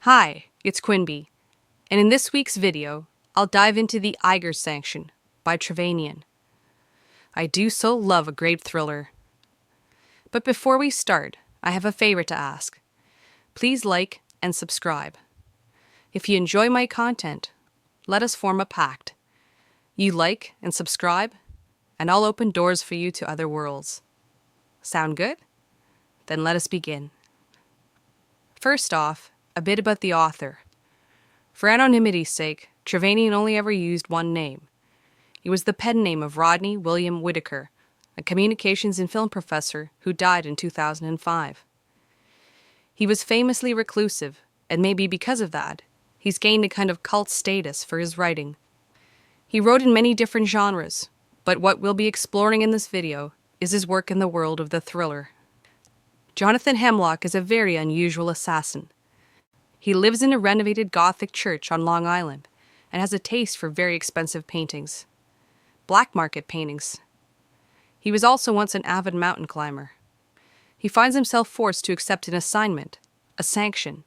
Hi, it's Quinby, and in this week's video, I'll dive into the EIGER Sanction by Trevanian. I do so love a great thriller. But before we start, I have a favor to ask. Please like and subscribe. If you enjoy my content, let us form a pact. You like and subscribe, and I'll open doors for you to other worlds. Sound good? Then let us begin. First off, a bit about the author. For anonymity's sake, Trevanian only ever used one name. He was the pen name of Rodney William Whitaker, a communications and film professor who died in 2005. He was famously reclusive, and maybe because of that, he's gained a kind of cult status for his writing. He wrote in many different genres, but what we'll be exploring in this video is his work in the world of the thriller. Jonathan Hemlock is a very unusual assassin. He lives in a renovated Gothic church on Long Island and has a taste for very expensive paintings. Black market paintings. He was also once an avid mountain climber. He finds himself forced to accept an assignment, a sanction,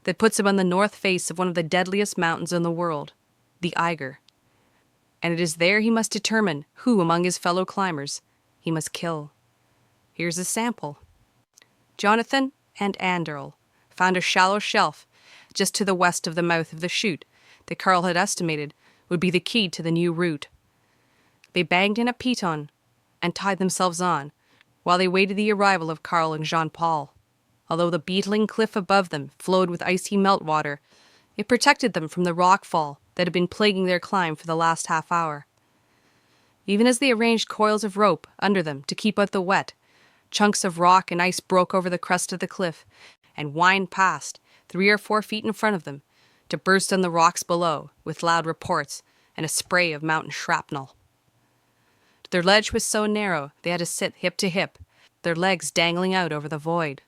that puts him on the north face of one of the deadliest mountains in the world, the EIGER. And it is there he must determine who among his fellow climbers he must kill. Here's a sample. Jonathan and Anderl found a shallow shelf just to the west of the mouth of the chute that Carl had estimated would be the key to the new route. They banged in a piton and tied themselves on while they waited the arrival of Carl and Jean-Paul. Although the beetling cliff above them flowed with icy meltwater, it protected them from the rockfall that had been plaguing their climb for the last half hour. Even as they arranged coils of rope under them to keep out the wet, chunks of rock and ice broke over the crest of the cliff and whined past 3 or 4 feet in front of them to burst on the rocks below with loud reports and a spray of mountain shrapnel. Their ledge was so narrow they had to sit hip to hip, their legs dangling out over the void.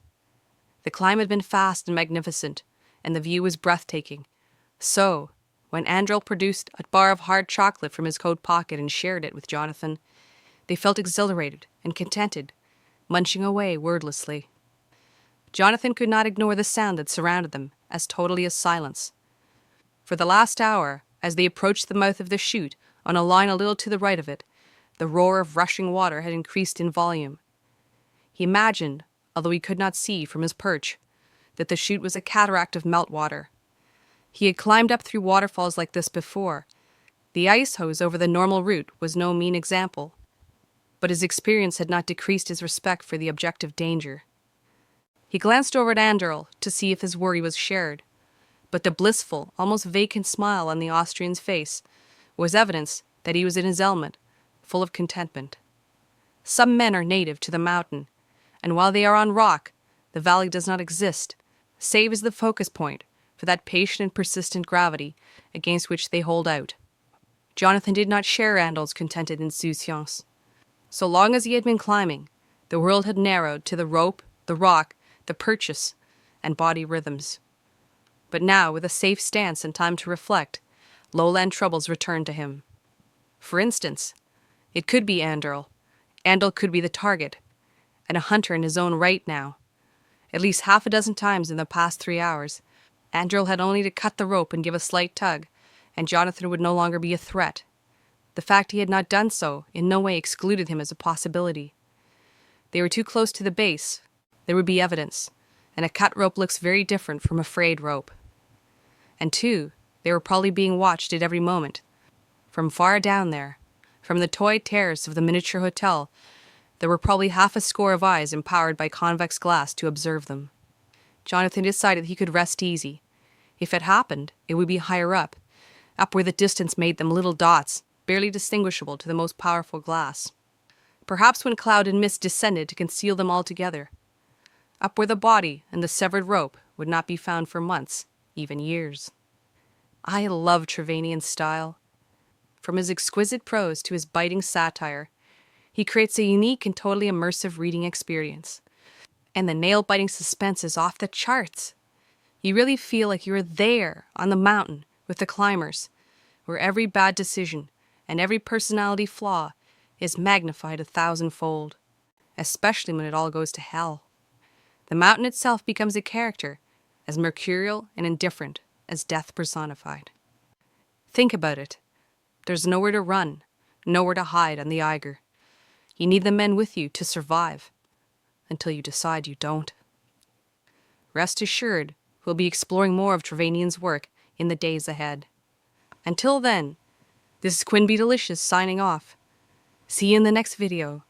The climb had been fast and magnificent, and the view was breathtaking. So, when Andrel produced a bar of hard chocolate from his coat pocket and shared it with Jonathan, they felt exhilarated and contented, munching away wordlessly. Jonathan could not ignore the sound that surrounded them as totally as silence. For the last hour, as they approached the mouth of the chute, on a line a little to the right of it, the roar of rushing water had increased in volume. He imagined, although he could not see from his perch, that the chute was a cataract of meltwater. He had climbed up through waterfalls like this before. The ice hose over the normal route was no mean example, but his experience had not decreased his respect for the objective danger. He glanced over at Anderl to see if his worry was shared, but the blissful, almost vacant smile on the Austrian's face was evidence that he was in his element, full of contentment. Some men are native to the mountain, and while they are on rock, the valley does not exist, save as the focus point for that patient and persistent gravity against which they hold out. Jonathan did not share Anderl's contented insouciance. So long as he had been climbing, the world had narrowed to the rope, the rock, the purchase, and body rhythms. But now, with a safe stance and time to reflect, lowland troubles returned to him. For instance, it could be Anderl. Anderl could be the target, and a hunter in his own right now. At least half a dozen times in the past 3 hours, Anderl had only to cut the rope and give a slight tug, and Jonathan would no longer be a threat. The fact he had not done so in no way excluded him as a possibility. They were too close to the base. There would be evidence, and a cut rope looks very different from a frayed rope. And 2, they were probably being watched at every moment. From far down there, from the toy terrace of the miniature hotel, there were probably half a score of eyes empowered by convex glass to observe them. Jonathan decided he could rest easy. If it happened, it would be higher up where the distance made them little dots, barely distinguishable to the most powerful glass. Perhaps when cloud and mist descended to conceal them altogether. Up where the body and the severed rope would not be found for months, even years. I love Trevanian's style. From his exquisite prose to his biting satire, he creates a unique and totally immersive reading experience. And the nail-biting suspense is off the charts. You really feel like you're there on the mountain with the climbers, where every bad decision and every personality flaw is magnified 1,000-fold, especially when it all goes to hell. The mountain itself becomes a character, as mercurial and indifferent as death personified. Think about it. There's nowhere to run, nowhere to hide on the Eiger. You need the men with you to survive, until you decide you don't. Rest assured, we'll be exploring more of Trevanian's work in the days ahead. Until then, this is Quinn B. Delicious signing off. See you in the next video.